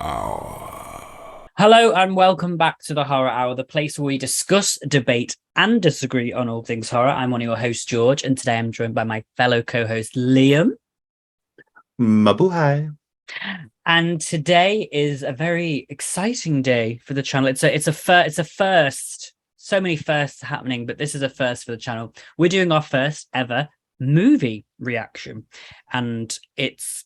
Hour. Hello and welcome back to the Horror Hour, the place where we discuss, debate, and disagree on all things horror. I'm one of your hosts, George, and today I'm joined by my fellow co-host, Liam. Mabuhay. And today is a very exciting day for the channel. It's a first. So many firsts happening, but this is a first for the channel. We're doing our first ever movie reaction, and it's.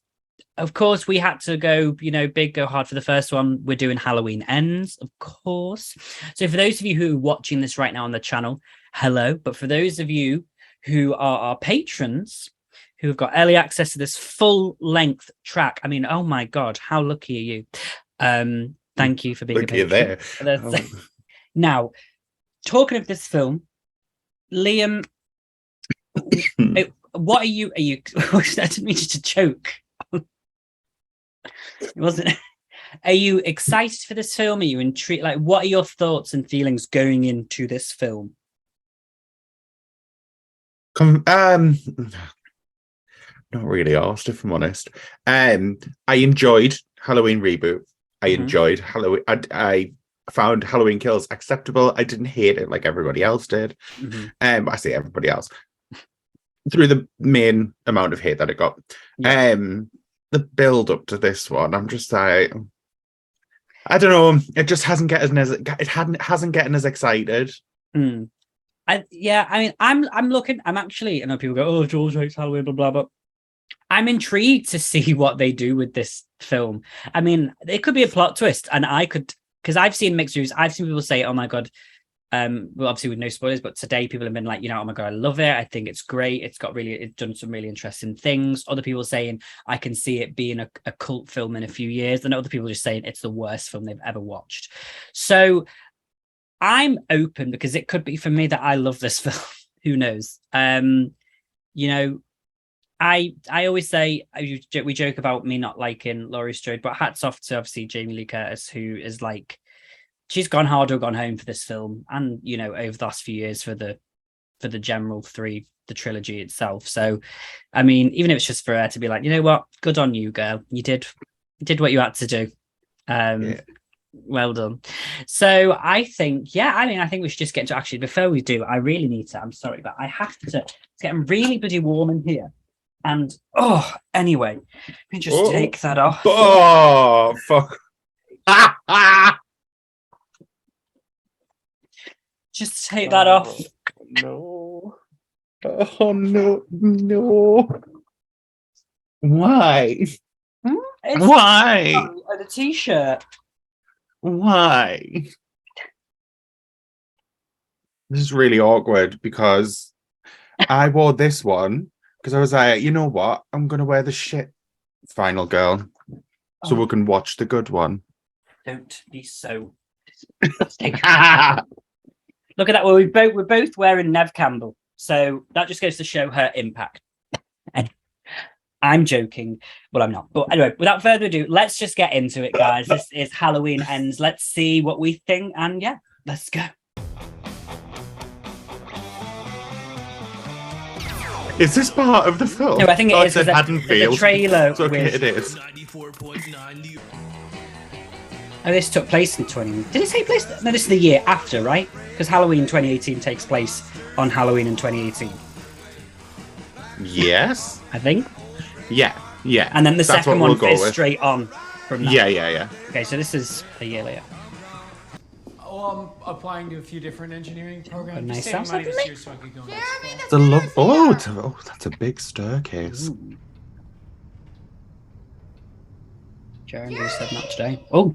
Of course, we had to go, big, go hard for the first one. We're doing Halloween Ends, of course. So for those of you who are watching this right now on the channel, hello. But for those of you who are our patrons, who have got early access to this full-length track, I mean, oh my God, how lucky are you? Thank you for being a patron. There. Now, talking of this film, Liam, what are you? I didn't mean you to choke. It wasn't. Are you excited for this film? Are you intrigued? Like, what are your thoughts and feelings going into this film? Not really asked, if I'm honest. I enjoyed Halloween Reboot. I enjoyed Halloween. I found Halloween Kills acceptable. I didn't hate it like everybody else did. I say everybody else through the main amount of hate that it got. Yeah. The build up to this one, I'm just like, I don't know. It just hasn't gotten as excited. I'm looking. I'm actually. I know people go, "Oh, George hates Halloween," blah blah blah. I'm intrigued to see what they do with this film. I mean, it could be a plot twist, and because I've seen mixed reviews. I've seen people say, "Oh my God." Well, obviously with no spoilers, but today people have been like, oh my God, I love it. I think it's great. It's done some really interesting things. Other people saying I can see it being a cult film in a few years, and other people just saying it's the worst film they've ever watched. So I'm open because it could be for me that I love this film. Who knows? I always say we joke about me not liking Laurie Strode, but hats off to obviously Jamie Lee Curtis, who is like. She's gone hard or gone home for this film, and over the last few years for the general the trilogy itself. So, I mean, even if it's just for her to be like, you know what, good on you, girl. You did what you had to do. Well done. So I think, I think we should just get into actually. Before we do, I really need to. I'm sorry, but I have to. It's getting really bloody warm in here. And anyway, let me just take that off. Oh, fuck. Just take that off. No. Oh, no. Why? Why? The t-shirt. Why? This is really awkward because I wore this one because I was like, you know what? I'm going to wear the shit Final Girl so we can watch the good one. Don't be so... Look at that. Well, we're both wearing Nev Campbell, so that just goes to show her impact. And I'm joking. Well, I'm not. But anyway, without further ado, let's just get into it, guys. This is Halloween Ends. Let's see what we think. And let's go. Is this part of the film? No, I think it is. It's the trailer. Okay, it is. Oh, this took place in 20... Did it take place? No, this is the year after, right? Because Halloween 2018 takes place on Halloween in 2018. Yes. I think. Yeah. And then the second one is straight on from that. Yeah. Okay, so this is a year later. Oh, I'm applying to a few different engineering programs. Nice sounds like me. So I could go that's a big staircase. Ooh. Jeremy said not today. Oh.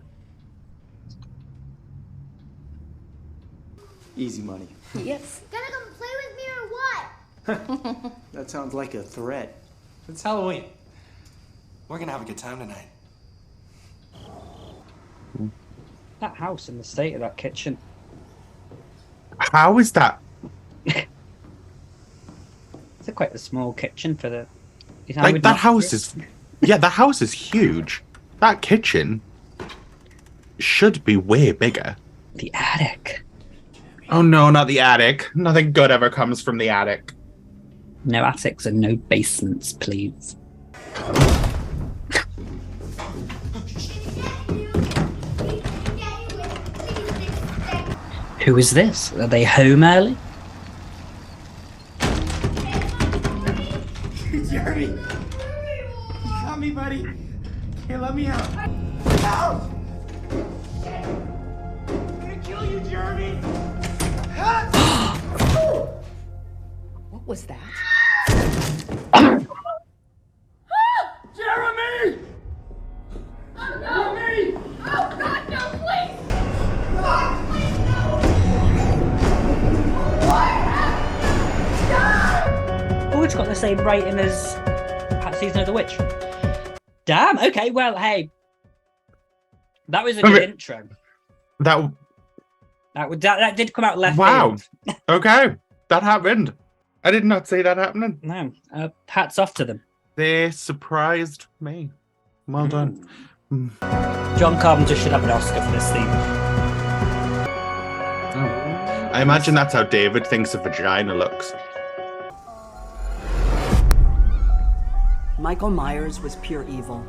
Easy money. Yes. Gonna come play with me or what? That sounds like a threat. It's Halloween. We're gonna have a good time tonight. That house and the state of that kitchen. How is that? It's quite a small kitchen for the... Like, that house is... Yeah, that house is huge. That kitchen should be way bigger. The attic. Oh no, not the attic. Nothing good ever comes from the attic. No attics and no basements, please. Who is this? Are they home early? Jeremy! You got me, buddy. Here, let me out. Help! I'm gonna kill you, Jeremy! What was that? Jeremy! Jeremy! Oh, God, no, please! Oh, it's got the same rating as Season of the Witch. Damn. Okay. Well, hey, that was a good intro. That That did come out left wow. field. Okay, that happened. I did not see that happening. No. Hats off to them. They surprised me. Well done. John Carpenter should have an Oscar for this theme. I imagine that's how David thinks a vagina looks. Michael Myers was pure evil.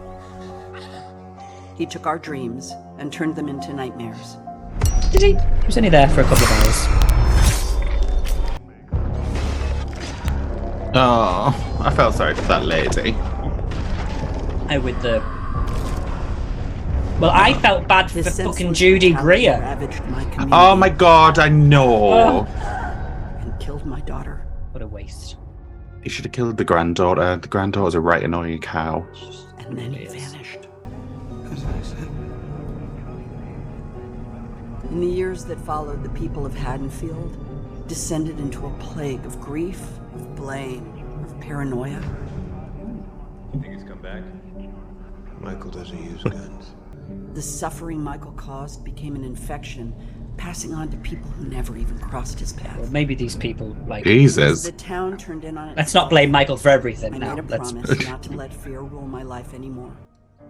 He took our dreams and turned them into nightmares. Did he? He was only there for a couple of hours. Oh, I felt sorry for that lady. Oh, with the... Well, I felt bad for His fucking senseless Judy brutality Greer. ravaged my community Oh my god, I know. and killed my daughter. What a waste. You should have killed the granddaughter. The granddaughter's a right annoying cow. And then he vanished. In the years that followed, the people of Haddonfield descended into a plague of grief, of blame, of paranoia. You think he's come back? Michael doesn't use guns. The suffering Michael caused became an infection, passing on to people who never even crossed his path. Well, maybe these people, like... Jesus. The town turned in on it. Let's not blame Michael for everything I now. made a Let's... promise not to let fear rule my life anymore,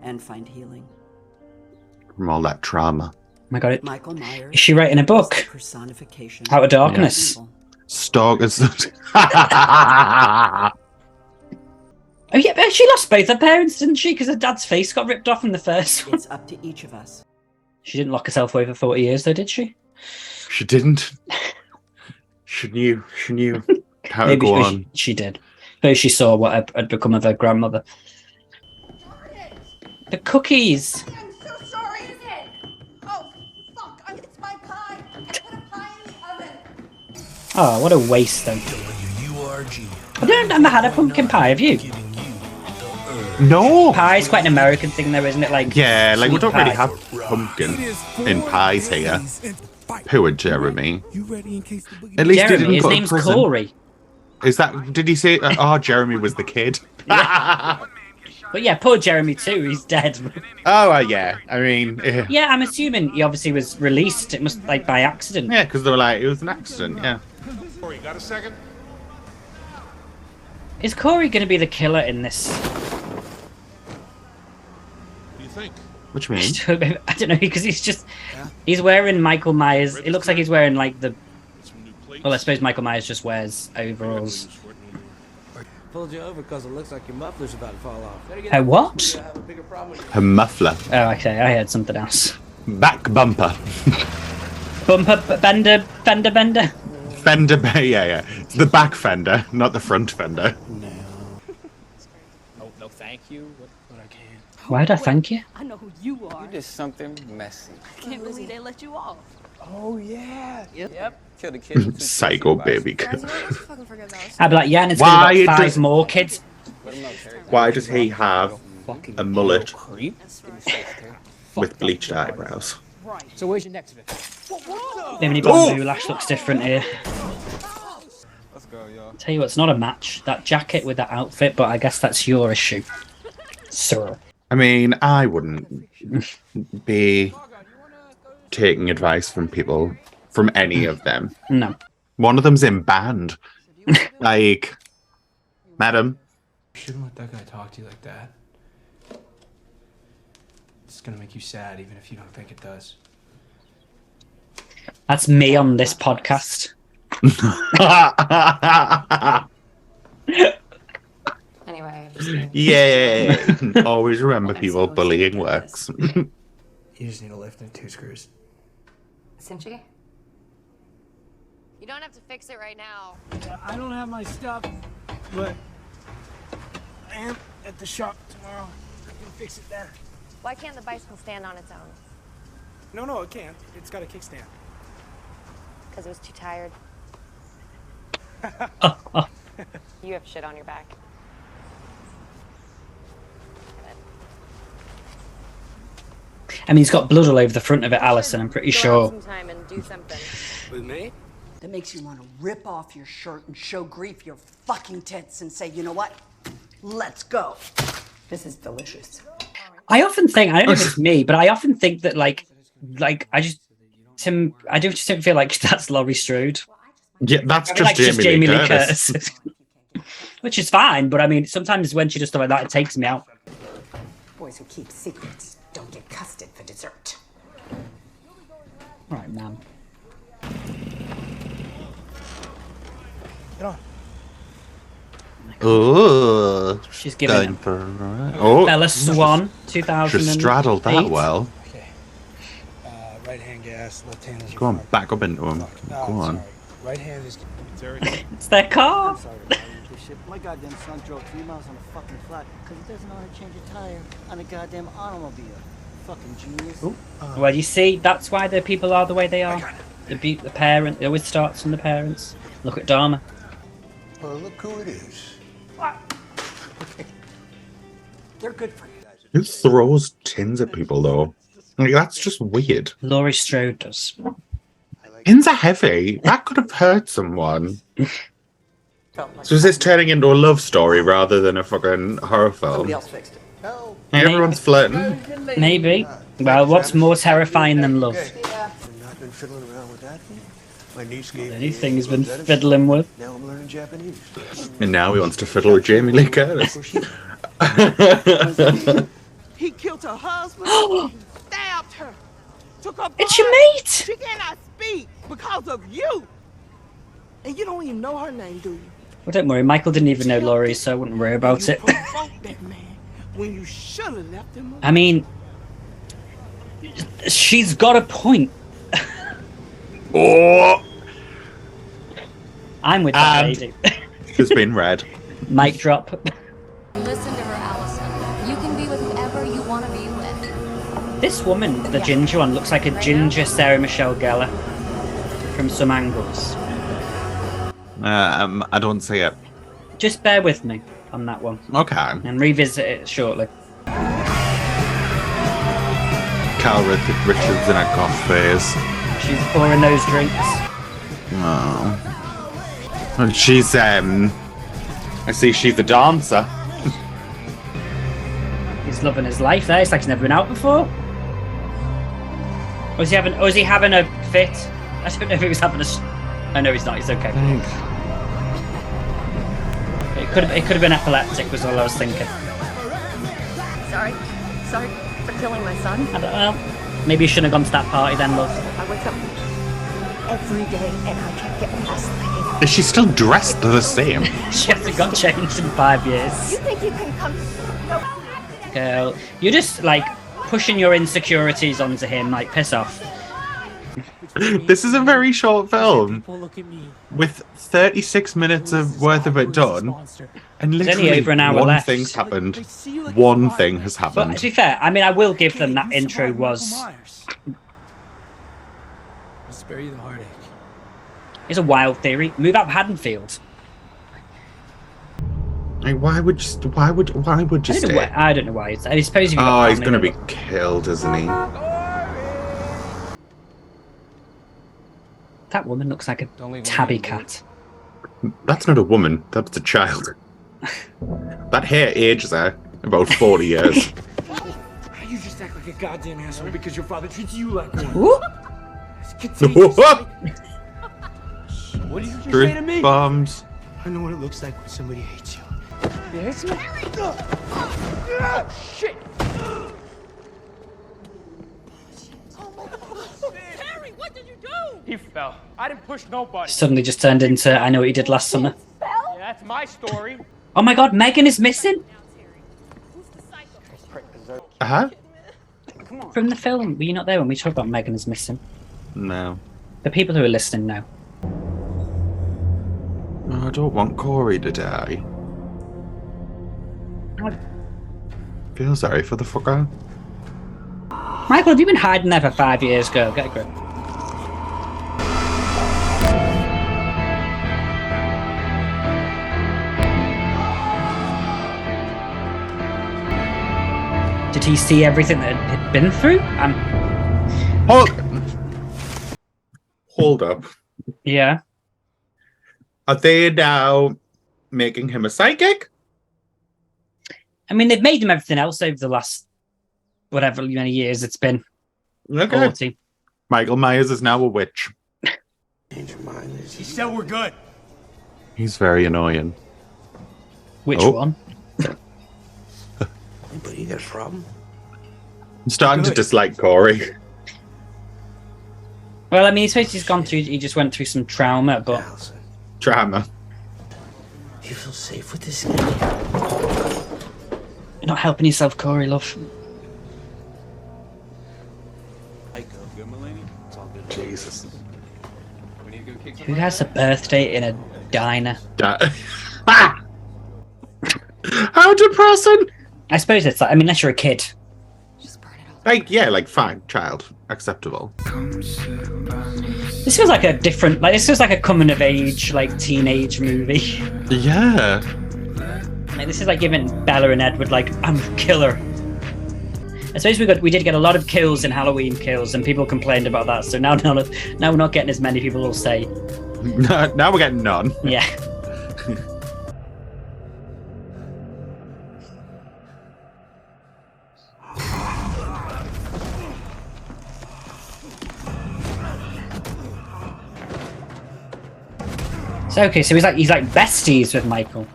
and find healing. From all that trauma. Oh my god, Michael Myers is she writing a book? was the personification Out of Darkness. evil. Stalkers. Oh yeah, but she lost both her parents, didn't she? Because her dad's face got ripped off in the first one. It's up to each of us. She didn't lock herself away for 40 years, though, did she? She didn't. She knew how to Maybe go on. she did. Maybe she saw what had become of her grandmother. The cookies. I'm so sorry. What is it? Oh, fuck. It's my pie. I put a pie in the oven. Oh, what a waste, though. I've never had a pumpkin pie, have you? No. Pie is quite an American thing, though, isn't it? Like, Yeah, like we sweet don't really pie. have pumpkin in pies here. Poor Jeremy. At least he Jeremy, didn't his go to name's prison. Corey. Is that? Did he say? Oh, Jeremy was the kid. But yeah, poor Jeremy too. He's dead. Oh, yeah. I mean, Yeah, I'm assuming he obviously was released. It must like by accident. yeah, because they were like, it was an accident. Yeah. Corey, got a second? Is Corey going to be the killer in this? What do you think? What do you mean? I don't know, because he's wearing Michael Myers. It looks like he's wearing like the. Some new plates. Well, I suppose Michael Myers just wears overalls. Pulled you over because it looks like your muffler's about to fall off. A what? You have a bigger problem with Her muffler, Oh, okay. I heard something else. back bumper, Bender. fender. Yeah. It's the back fender, not the front fender. no, thank you. But I can't. Why'd I thank you? I know who you are. You did something messy. I can't believe they let you off. Oh yeah. Yep. Killed a kid. Psycho baby. I'd be like, yeah, and it's Why going to does- 5 more kids. Why does he have a mullet Creep. with bleached eyebrows? So where's your next victim? Bimini Bamboo Lash looks different here. Let's go, y'all. Tell you what, it's not a match. That jacket with that outfit, but I guess that's your issue. Sir. I mean, I wouldn't be taking advice from people, from any of them. No. One of them's in band. Like, madam. You shouldn't let that guy talk to you like that. It's gonna make you sad, even if you don't think it does. That's me on this podcast. Anyway, I'm just kidding. Yeah. Always remember people bullying works. You just need a lift and 2 screws. Isn't she? You don't have to fix it right now. I don't have my stuff, but I am at the shop tomorrow. I can fix it there. Why can't the bicycle stand on its own? No, it can't. It's got a kickstand. Because it was too tired. You have shit on your back. I mean, he's got blood all over the front of it, Alison. I'm pretty Go out sure. sometime and do something. With me? That makes you want to rip off your shirt and show Grief your fucking tits and say, you know what? Let's go. This is delicious. I often think, I don't know if it's me, but I often think that I do just don't feel like that's Laurie Strode. Yeah, that's I mean, just Jamie Lee Curtis. Which is fine, but I mean, sometimes when she does stuff like that, it takes me out. Boys who keep secrets don't get custard for dessert. All right, ma'am. Get on. Oh, She's giving it. Oh, Bella Swan, 2008. she straddled that well. Okay. Right hand gas, left hand is your Go on, front. back up into him. Fuck. Go Oh, on. sorry. Right hand is... It's their car. Sorry. My goddamn son drove 3 miles on a fucking flat because he doesn't know how to change a tire on a goddamn automobile. Fucking genius. Well, you see, that's why the people are the way they are. The parent, it always starts from the parents. Look at Dharma. Well, look who it is. They're good for you. Who throws tins at people though? Like, that's just weird. Laurie Strode does. Tins are heavy. That could have hurt someone. So is this turning into a love story rather than a fucking horror film? Somebody else fixed it. Help! Hey, everyone's flirting. Maybe. Well, what's more terrifying than love? I've not been fiddling around with that. My niece gave me Anything he's been that is- fiddling with. Now I'm learning Japanese. And now he wants to fiddle with Jamie Lee Curtis. He killed her husband. Stabbed her. Took her It's your blood. mate. She cannot speak because of you. And you don't even know her name, do you? Well, don't worry. Michael didn't even know Laurie, so I wouldn't worry about You it. provoked that man when you should have left him alone. I mean, she's got a point. Oh, I'm with that And- lady. has been read. Mic drop. Listen to her, Allison. You can be with whoever you want to be with. This woman, the ginger one, looks like a ginger Sarah Michelle Gellar from some angles. I don't see it. Just bear with me on that one Okay. and revisit it shortly. Carl Richards in a goth phase. She's pouring those drinks. Oh. And she's, I see she's a dancer. He's loving his life there. It's like he's never been out before. Or is he having a fit? I don't know if he was having a... Oh, no, he's not. He's okay. It could have been epileptic was all I was thinking. Sorry for killing my son. I don't know. Maybe you shouldn't have gone to that party then, love. I wake up every day and I can't get past the pain. Is she still dressed the same? She hasn't got changed in 5 years. You think you can come? No. Girl, you're just like pushing your insecurities onto him. Like, piss off. This is a very short film People look at me. with 36 minutes worth of it done, and There's only literally over an hour one left. thing's happened. One thing has But to happened. be fair, I mean, I will give them that intro was I'll spare you the heartache. is a wild theory. Move out of Haddonfield. Like, why would you I don't know why. stay? I don't know why. I suppose you've Oh, got he's family. gonna be killed, isn't he? That woman looks like a tabby cat. That's not a woman. That's a child. That hair ages her about 40 years. You just act like a goddamn asshole because your father treats you like one. Whoop. Continue to say- What did you just say to Truth me? bombs. I know what it looks like when somebody hates you. You hate me? Shit! Harry, what did you do? He fell. I didn't push nobody. Suddenly just turned into I know what you did last summer. Yeah, that's my story. Oh my god, Megan is missing Huh? from the film. Were you not there when we talked about Megan is missing? No. The people who are listening know. I don't want Corey to die. Feel sorry for the fucker. Michael, have you been hiding there for 5 years? Go, get a grip. Did he see everything that had been through? Hold up. Yeah. Are they now making him a psychic? I mean, they've made him everything else over the last whatever many years it's been. Okay. 40. Michael Myers is now a witch. Change your mind. She said we're good. He's very annoying. Which Oh. one? Anybody, you got a problem? I'm starting to Good. dislike Corey. Well, I mean, I suppose he just went through some trauma, but Allison, Drama. you feel safe with this guy? you're not helping yourself, Corey, love. Good, Mulaney? It's all good. Jesus. We need to go kick some Who has a birthday in a diner? Ah! How depressing! I suppose it's like, I mean, unless you're a kid. Like, yeah, like, fine, child. Acceptable. This feels like a different, like, this feels like a coming of age, like, teenage movie. Yeah. Like, this is like giving Bella and Edward, like, I'm a killer. I suppose we did get a lot of kills in Halloween Kills, and people complained about that. So now we're not getting as many. People will say, Now we're getting none. yeah. So okay, so he's like besties with Michael.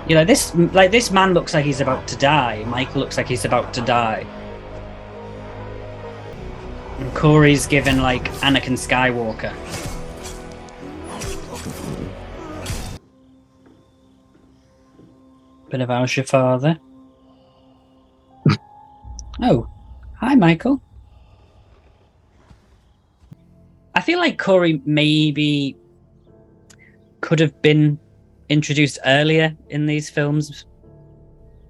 You know, this man looks like he's about to die. Michael looks like he's about to die. And Corey's given like Anakin Skywalker. But if I was your father. Oh, hi, Michael. I feel like Corey maybe could have been introduced earlier in these films.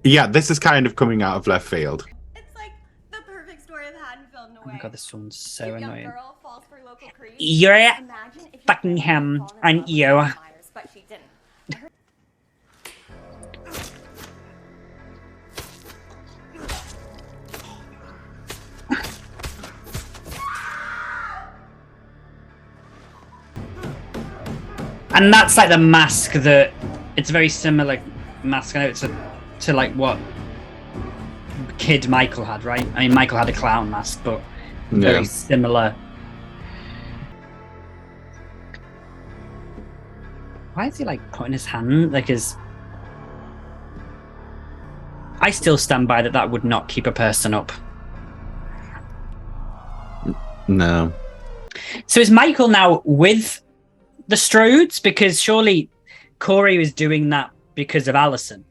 Yeah, this is kind of coming out of left field. It's like the perfect story of Haddonfield in a way. Oh my god, this one's so Cute young annoying. girl falls for local creep. You're Imagine if your fucking friend had him, fallen in aren't love with you? Michael Myers, but she didn't. And that's like the mask that it's a very similar mask. I know it's to like what kid Michael had, right? I mean, Michael had a clown mask, but very similar. Why is he like putting his hand like his? I still stand by that would not keep a person up. No. So is Michael now with the Strodes? Because surely Corey was doing that because of Allison.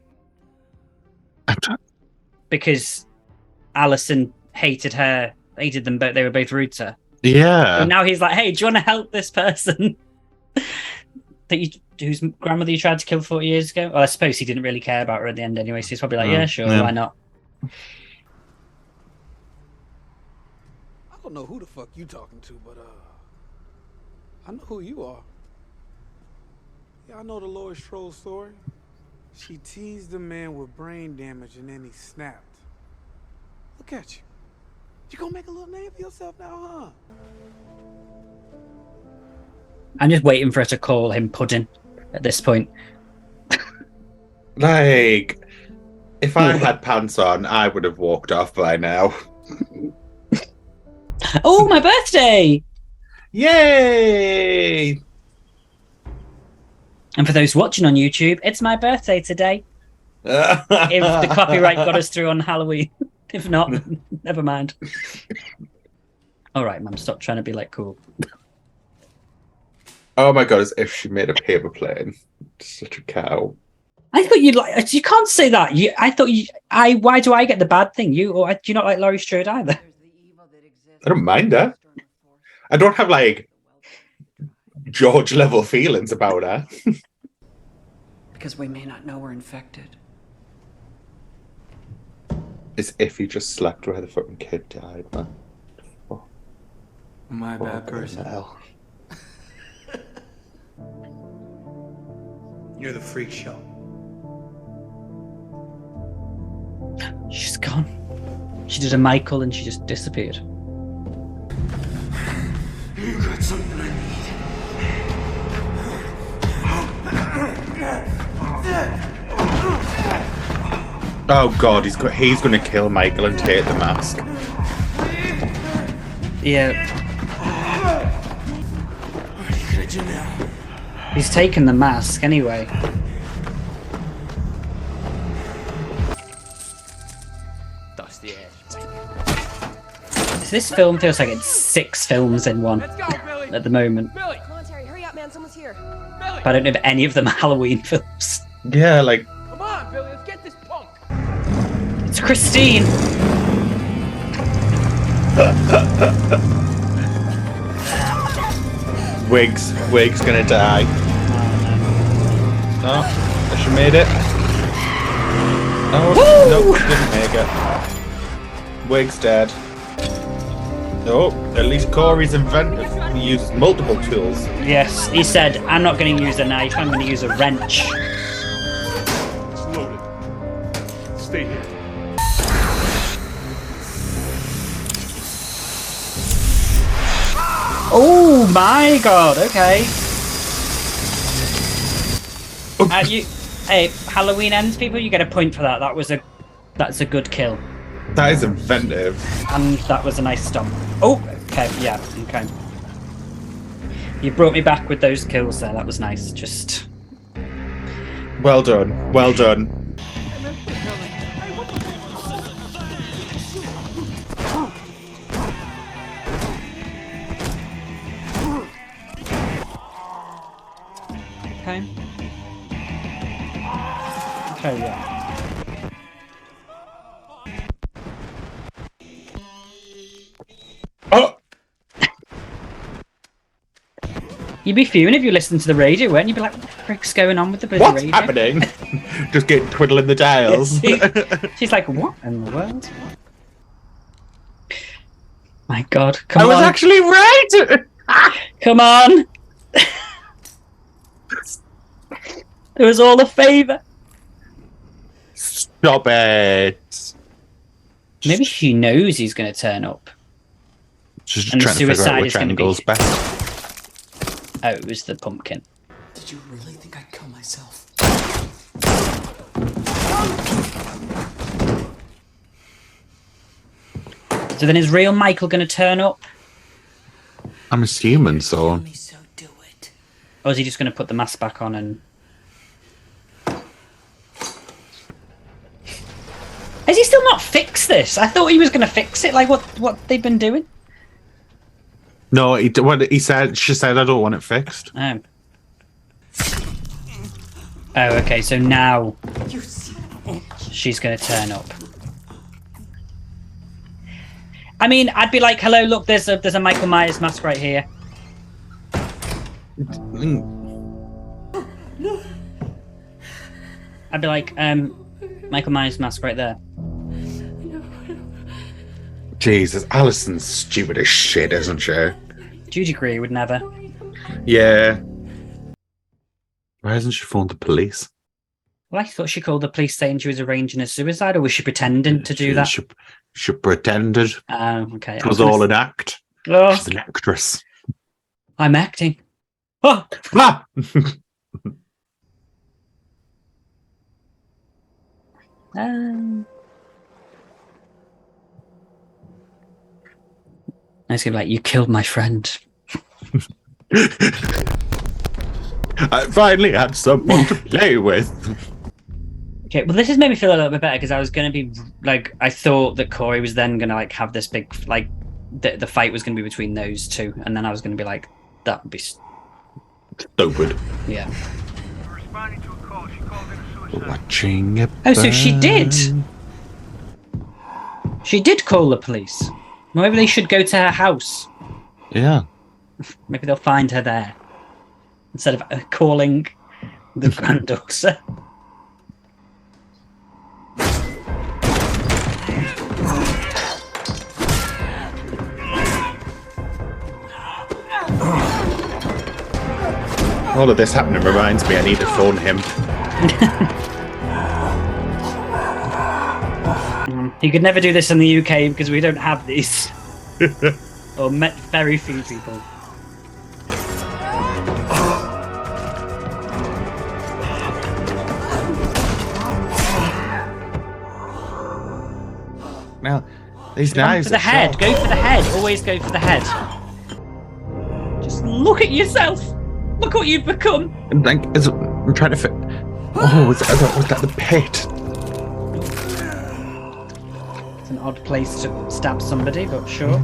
Because Allison hated them both. They were both rude to her. Yeah. And now he's like, hey, do you want to help this person whose grandmother you tried to kill 40 years ago? Well, I suppose he didn't really care about her at the end anyway, so he's probably like, yeah, sure, why not? I don't know who the fuck you talking to, but I know who you are. Yeah, I know the Laurie Strode story. She teased a man with brain damage and then he snapped. Look at you. You gonna make a little name for yourself now, huh? I'm just waiting for her to call him Pudding at this point. Like, if I had pants on, I would have walked off by now. Oh, my birthday! Yay! And for those watching on YouTube, it's my birthday today. If the copyright got us through on Halloween. If not, never mind. All right, Mum, stop trying to be like cool. Oh my god, as if she made a paper plane. Such a cow. I thought you'd like. You can't say that. I thought you. Why do I get the bad thing? Do you not like Laurie Strode either? I don't mind her. I don't have like George level feelings about her. Because we may not know we're infected. As if he just slept where the fucking kid died, man. Oh. My bad person. Hell. You're the freak show. She's gone. She did a Michael and she just disappeared. You got something I need. Oh god, he's going to kill Michael and take the mask. Yeah. What are you gonna do now? He's taken the mask anyway. Dust the edge. This film feels like it's 6 films in one Let's go, Billy. at the moment. Billy. Come on, Terry, hurry up, man. Someone's here. Billy. But I don't know if any of them are Halloween films. Yeah, like Come on, Billy. Let's get this punk. It's Christine. Wig's gonna die. No, she made it. Oh, no, she didn't make it. Wig's dead. Oh, at least Corey's inventive. He uses multiple tools. Yes, he said, I'm not going to use a knife, I'm going to use a wrench. It's loaded. Stay here. Oh my god, okay. Hey, Halloween ends, people, you get a point for that. That's a good kill. That is inventive. And that was a nice stomp. Oh, okay, yeah, okay. You brought me back with those kills there, that was nice, just... Well done, well done. Okay. Okay, yeah. Oh! You'd be fuming if you listened to the radio, wouldn't you? You'd be like, what the frick's going on with the bloody What's radio? happening? Just getting twiddling the dials. She's like, what in the world? My god, come I on. was actually right! Come on! It was all a favour. Stop it. Maybe she knows he's going to turn up. Just And the trying to figure out suicide which is gonna be- angle's best. Oh, it was the pumpkin. Did you really think I'd kill myself? So then is real Michael going to turn up? I'm assuming so. So do it. Or is he just going to put the mask back on and... Has he still not fixed this? I thought he was going to fix it, like what they've been doing. No, she said, I don't want it fixed. Oh. Oh, okay, so now You son of a bitch. she's going to turn up. I mean, I'd be like, hello, look, there's a Michael Myers mask right here. I'd be like, Michael Myers mask right there. Jesus, Alison's stupid as shit, isn't she? Judy Greer would never. Yeah. Why hasn't she phoned the police? Well, I thought she called the police saying she was arranging a suicide, or was she pretending to do that? She pretended. Okay. It was all an act. Oh, She's an actress. I'm acting. Oh, Ah! I was gonna be like, you killed my friend. I finally had someone to play with. Okay, well, this has made me feel a little bit better because I was gonna be like, I thought that Corey was then gonna like have this big like the fight was gonna be between those two, and then I was gonna be like, that would be Stupid. yeah. Responding to a Watching it. Oh, so she did. She did call the police. Maybe they should go to her house. Yeah. Maybe they'll find her there instead of calling the granddaughter. All of this happening reminds me I need to phone him. You could never do this in the UK because we don't have these. Or met very few people. Now, these Go knives for the are head. sharp. Go for the head. Always go for the head. Just look at yourself. Look what you've become. I'm trying to fit. Oh, was that the pit? It's an odd place to stab somebody, but sure.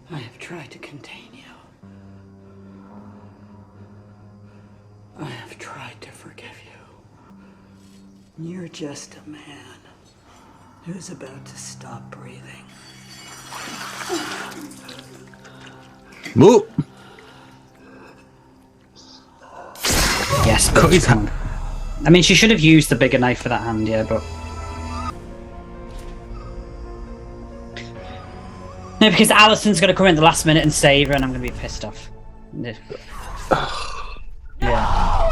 I have tried to contain you. I have tried to forgive you. You're just a man who's about to stop breathing. Move. Yes, cut his hand. I mean, she should have used the bigger knife for that hand, yeah, but... No, because Alison's going to come in at the last minute and save her, and I'm going to be pissed off. Yeah.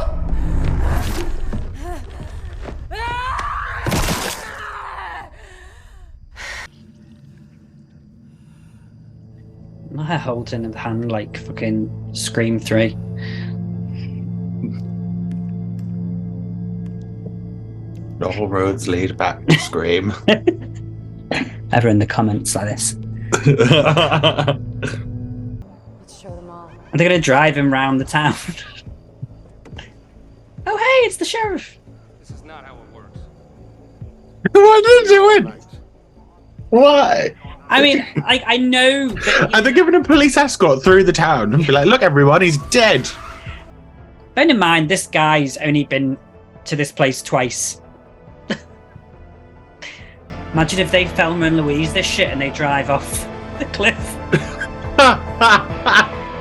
Not her holding the hand like fucking Scream 3. All roads lead back to Scream. Ever in the comments like this. Let's show them all. Are they going to drive him round the town? Oh, hey, it's the sheriff. This is not how it works. What are you doing? Why? I mean, I know that... Are they giving a police escort through the town and be like, look, everyone, he's dead? Bear in mind, this guy's only been to this place twice. Imagine if they Thelma and Louise this shit and they drive off the cliff.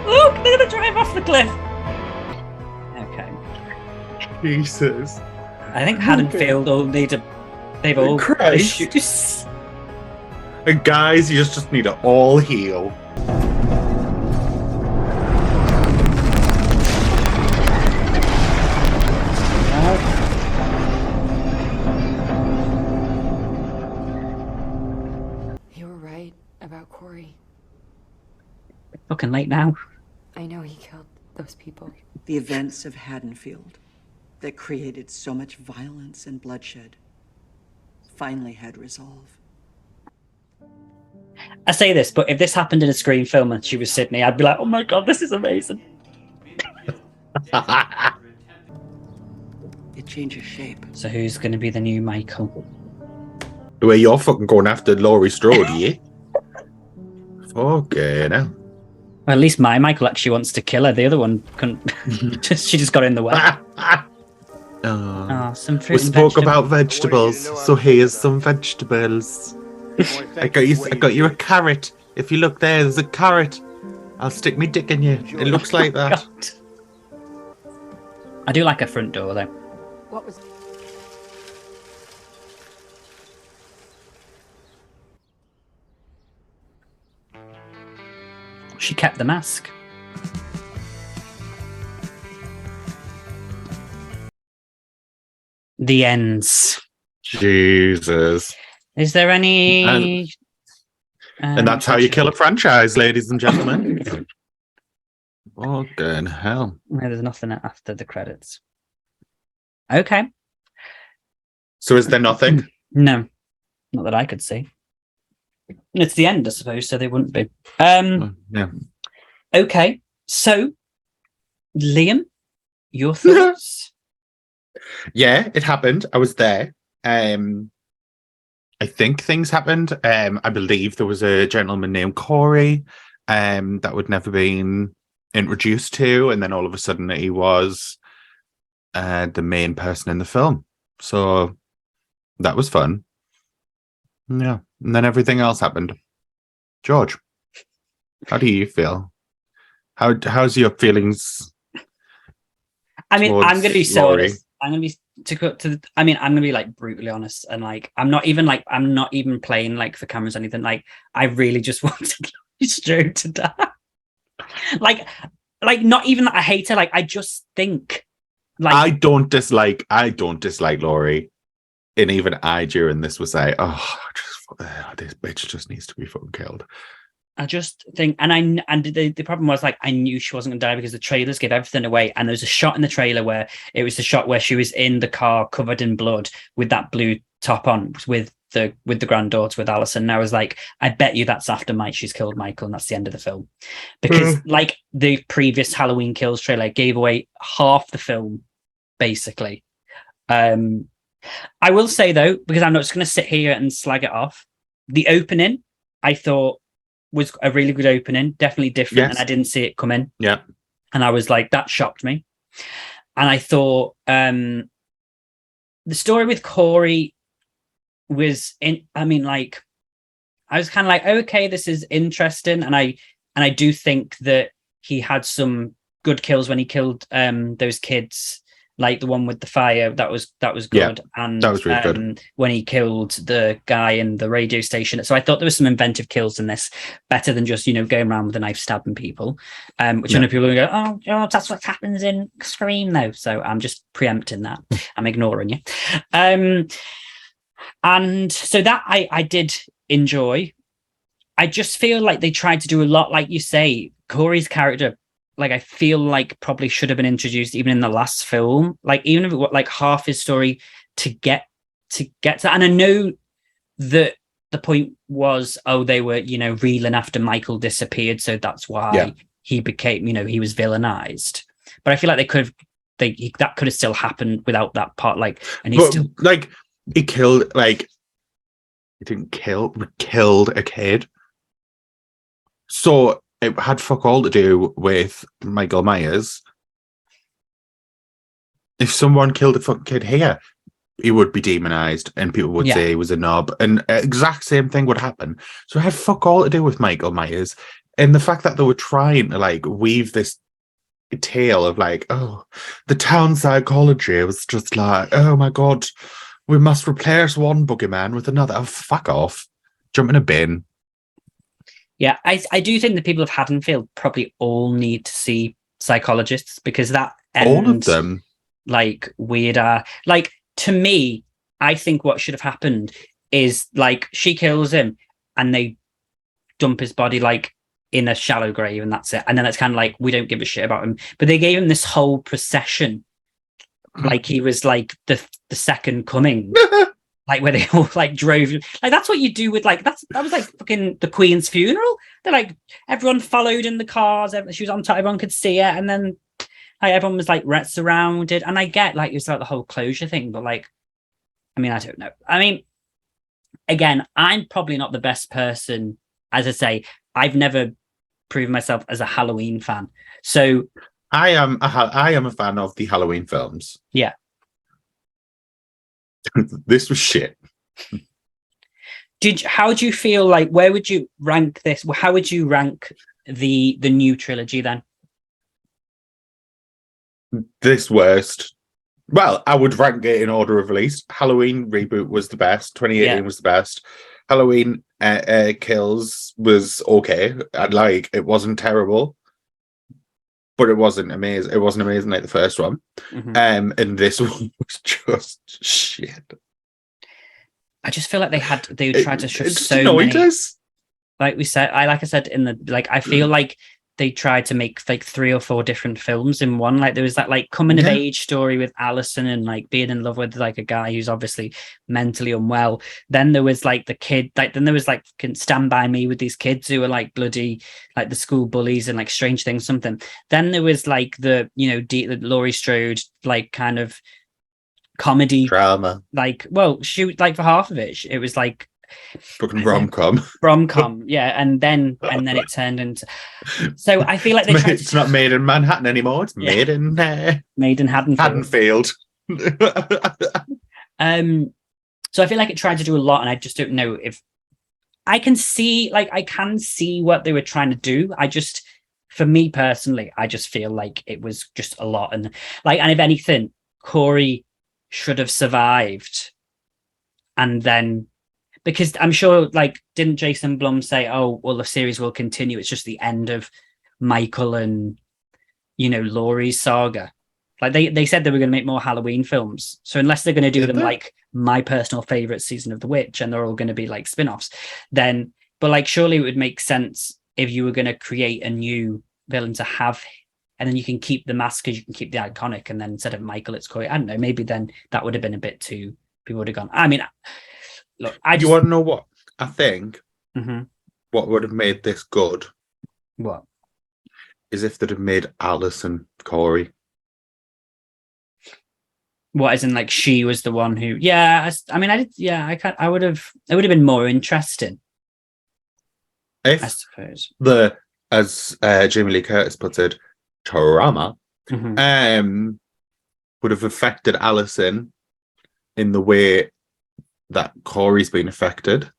Look, they're going to drive off the cliff. Okay. Jesus. I think Haddonfield all need to... They've all Christ. issues. And guys, you just need to all heal. You were right about Corey. Fucking late now. I know he killed those people. The events of Haddonfield that created so much violence and bloodshed finally had resolve. I say this, but if this happened in a Scream film and she was Sydney, I'd be like, oh my god, this is amazing. It changes shape. So who's going to be the new Michael? The way you're fucking going after Laurie Strode, yeah? Fucking hell. Well, at least my Michael actually wants to kill her. The other one couldn't. She just got in the way. Oh, some fruit We and spoke vegetable. about vegetables, so here's some vegetables. I got you a carrot. If you look there's a carrot. I'll stick me dick in you. It looks like that. God. I do like a front door though. What was... She kept the mask. The ends. Jesus. Is there any? And that's how you kill a franchise, ladies and gentlemen. Fucking hell. No, there's nothing after the credits. Okay. So is there nothing? No, not that I could see. It's the end, I suppose, so they wouldn't be. Yeah. Okay, so Liam, your thoughts? Yeah, it happened. I was there. I think things happened. I believe there was a gentleman named Corey that would never been introduced to, and then all of a sudden he was the main person in the film. So that was fun. Yeah. And then everything else happened. George, how do you feel? How's your feelings? I mean, I'm gonna be so Laurie? honest. I'm gonna be I'm gonna be like brutally honest, and like I'm not even playing like for cameras or anything. Like I really just wanted Laurie Strode to die. like not even that I hate her. Like I just think like I don't dislike Laurie. And even I during this was like, this bitch just needs to be fucking killed. I just think, and the problem was like I knew she wasn't gonna die because the trailers gave everything away. And there's a shot in the trailer where it was the shot where she was in the car covered in blood with that blue top on with the granddaughter with Alison. And I was like, I bet you that's after she's killed Michael, and that's the end of the film. Because like the previous Halloween Kills trailer gave away half the film, basically. I will say though, because I'm not just gonna sit here and slag it off, the opening I thought was a really good opening, definitely different, and I didn't see it come in. Yeah. And I was like, that shocked me. And I thought the story with Corey was I was kind of like, okay, this is interesting. And I do think that he had some good kills when he killed those kids, like the one with the fire. That was good. Yeah, and that was really good. When he killed the guy in the radio station. So I thought there was some inventive kills in this, better than just, going around with a knife stabbing people. Which I know people are going to go, oh, that's what happens in Scream though. So I'm just preempting that. I'm ignoring you. And so that I did enjoy. I just feel like they tried to do a lot, like you say, Corey's character, like I feel like probably should have been introduced even in the last film, like even if it was like half his story to get to. And I know that the point was, they were, reeling after Michael disappeared, so that's why he became, he was villainized. But I feel like that could have still happened without that part. Like, and he still like he killed, like he didn't kill, but killed a kid. So it had fuck all to do with Michael Myers. If someone killed a fucking kid here, he would be demonized and people would say he was a knob. And exact same thing would happen. So it had fuck all to do with Michael Myers. And the fact that they were trying to like weave this tale of like, the town psychology was just like, oh my God, we must replace one boogeyman with another. Oh, fuck off. Jump in a bin. Yeah, I do think the people of Haddonfield probably all need to see psychologists, because that all of them, like weirder. Like to me, I think what should have happened is like she kills him and they dump his body like in a shallow grave, and that's it. And then it's kind of like, we don't give a shit about him. But they gave him this whole procession, like he was like the second coming. Like where they all like drove, like that's what you do with like that was like fucking the Queen's funeral. They're like everyone followed in the cars, she was on top, everyone could see her, and then like everyone was like surrounded. And I get like it was like the whole closure thing, but like, I mean, I don't know. I mean, again, I'm probably not the best person. As I say, I've never proven myself as a Halloween fan, so I am a fan of the Halloween films. Yeah. This was shit. How do you feel like, where would you rank this? How would you rank the new trilogy then? This worst. Well, I would rank it in order of release. Halloween reboot was the best. 2018 was the best. Halloween Kills was okay. It wasn't terrible, but it wasn't amazing. It wasn't amazing like the first one. And this one was just shit. I just feel like they tried to show so many. Like I said I feel like they tried to make like 3 or 4 different films in one. Like there was that like coming of age story with Alison and like being in love with like a guy who's obviously mentally unwell. Then there was like the kid, like then there was like Stand By Me with these kids who were like bloody like the school bullies and like Strange Things something. Then there was like the the Laurie Strode like kind of comedy drama. Like, well, she like for half of it, it was like Fucking rom-com. rom-com, yeah, and then it turned into. So I feel like they tried It's not made in Manhattan anymore. It's made in Haddonfield. So I feel like it tried to do a lot, and I just don't know if I can see what they were trying to do. For me personally, I just feel like it was just a lot, and if anything, Corey should have survived, and then. Because I'm sure, didn't Jason Blum say, "Oh, well, the series will continue. It's just the end of Michael and, Laurie's saga." They said they were going to make more Halloween films. So unless they're going to do them like my personal favorite season of The Witch, and they're all going to be like spin-offs, then, but surely it would make sense if you were going to create a new villain to have, and then you can keep the mask because you can keep the iconic, and then instead of Michael, it's Corey. I don't know. Maybe then that would have been a bit too. People would have gone. I mean. Look, you want to know what I think? Mm-hmm. What would have made this good? What? Is if they'd have made Alison Corey. What, as in she was the one who? Yeah, I mean, I did. Yeah, I would have. It would have been more interesting. If I suppose as Jamie Lee Curtis puts it, trauma, would have affected Alison in the way that Corey's been affected,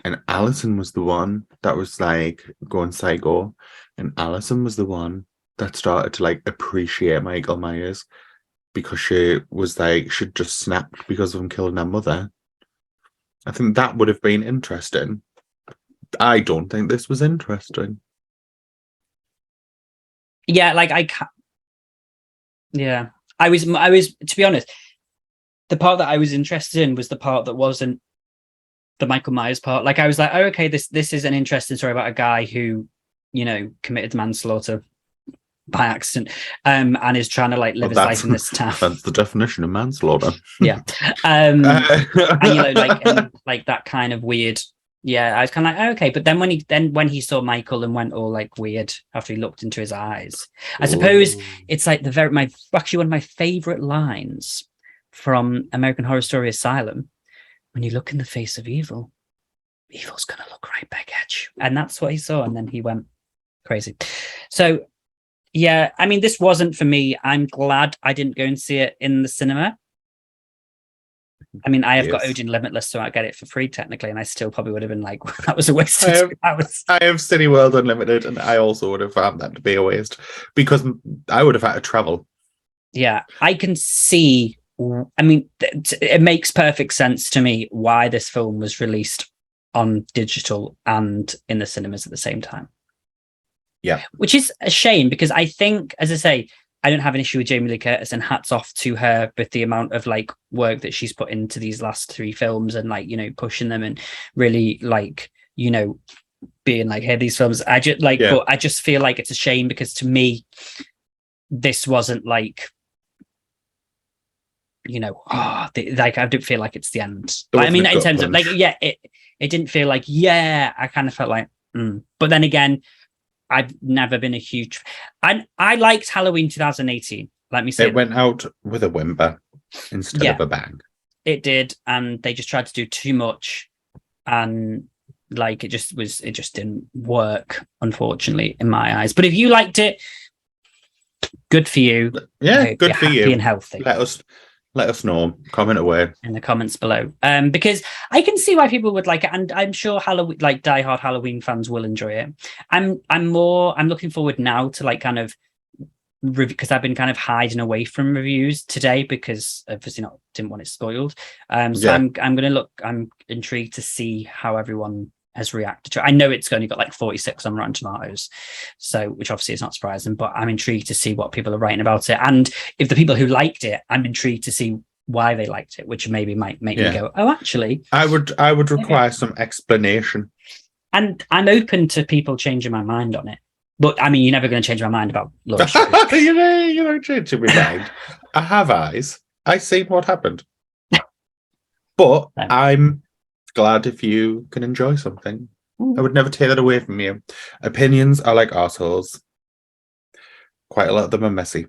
and Alison was the one that was going psycho, and Alison was the one that started to appreciate Michael Myers because she was she'd just snapped because of him killing her mother. I think that would have been interesting. I don't think this was interesting. Yeah, I can't. Yeah, I was to be honest. The part that I was interested in was the part that wasn't the Michael Myers part. I was like, oh, okay, this is an interesting story about a guy who, committed manslaughter by accident, and is trying to live his life in this town. That's the definition of manslaughter. Yeah, and that kind of weird. Yeah, I was kind of like, oh, okay, but then when he saw Michael and went all weird after he looked into his eyes, I suppose it's actually one of my favorite lines from American Horror Story Asylum. When you look in the face of evil, evil's gonna look right back at you. And that's what he saw, and then he went crazy. So yeah, I mean, this wasn't for me. I'm glad I didn't go and see it in the cinema. I mean, I have got Odeon Limitless, so I get it for free technically, and I still probably would have been like, that was a waste of 2 hours. I have Cineworld Unlimited, and I also would have found that to be a waste because I would have had to travel. Yeah, I can see. I mean, it makes perfect sense to me why this film was released on digital and in the cinemas at the same time. Yeah. Which is a shame because I think, as I say, I don't have an issue with Jamie Lee Curtis, and hats off to her with the amount of work that she's put into these last 3 films and pushing them and really being hey, these films. I just but I just feel like it's a shame because to me, this wasn't I don't feel like it's the end. I mean, in terms of it didn't feel I kind of felt but then again, I've never been a huge. I liked Halloween 2018. Let me say it went out with a whimper instead of a bang. It did, and they just tried to do too much, and it just didn't work, unfortunately, in my eyes. But if you liked it, good for you. Yeah, good for you. And healthy. Let us know. Comment away in the comments below. Because I can see why people would like it, and I'm sure Halloween, diehard Halloween fans will enjoy it. I'm looking forward now to kind of because I've been kind of hiding away from reviews today because obviously didn't want it spoiled. So I'm intrigued to see how everyone has reacted to it. I know it's only got 46 on Rotten Tomatoes, so which obviously is not surprising, but I'm intrigued to see what people are writing about it, and if the people who liked it, I'm intrigued to see why they liked it, which maybe might make me go, oh, actually I would require some explanation, and I'm open to people changing my mind on it, but I mean, you're never going to change my mind about Laurie. you don't change my mind. I have eyes. I see what happened, but I'm glad if you can enjoy something. I would never take that away from you. Opinions are like arseholes. Quite a lot of them are messy.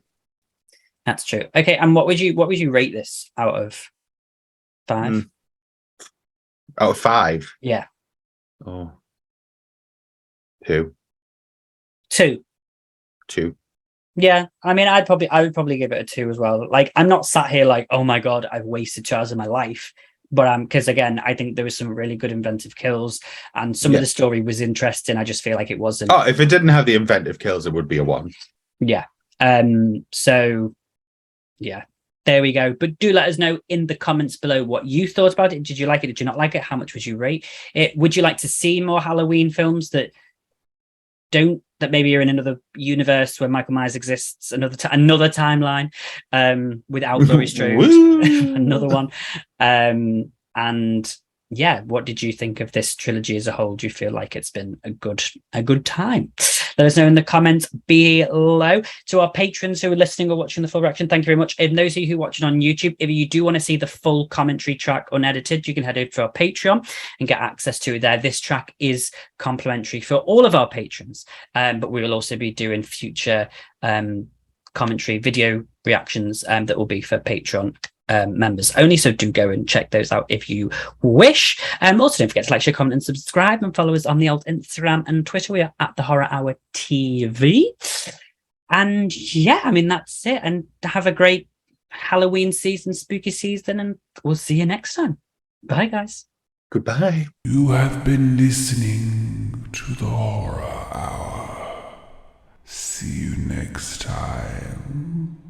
That's true. Okay, and what would you rate this out of 5? Out of 5? Yeah. Oh. 2. 2. 2. Yeah, I mean, I would probably give it a 2 as well. Like, I'm not sat here like, oh my god, I've wasted 2 hours of my life. But because again, I think there was some really good inventive kills, and some of the story was interesting. I just feel like it wasn't. Oh, if it didn't have the inventive kills, it would be a 1. Yeah. So, yeah, there we go. But do let us know in the comments below what you thought about it. Did you like it? Did you not like it? How much would you rate it? Would you like to see more Halloween films that maybe you're in another universe where Michael Myers exists, another timeline, without Laurie Strode, another one. And yeah, what did you think of this trilogy as a whole? Do you feel like it's been a good time? Let us know in the comments below. To our patrons who are listening or watching the full reaction, thank you very much. And those of you who are watching on YouTube, if you do want to see the full commentary track unedited, you can head over to our Patreon and get access to it there. This track is complimentary for all of our patrons, but we will also be doing future commentary video reactions that will be for Patreon members only, so do go and check those out if you wish. Also, don't forget to like, share, comment, and subscribe, and follow us on the old Instagram and Twitter. We are at the Horror Hour TV. And yeah, I mean, that's it. And have a great Halloween season, spooky season, and we'll see you next time. Bye, guys. Goodbye. You have been listening to the Horror Hour. See you next time.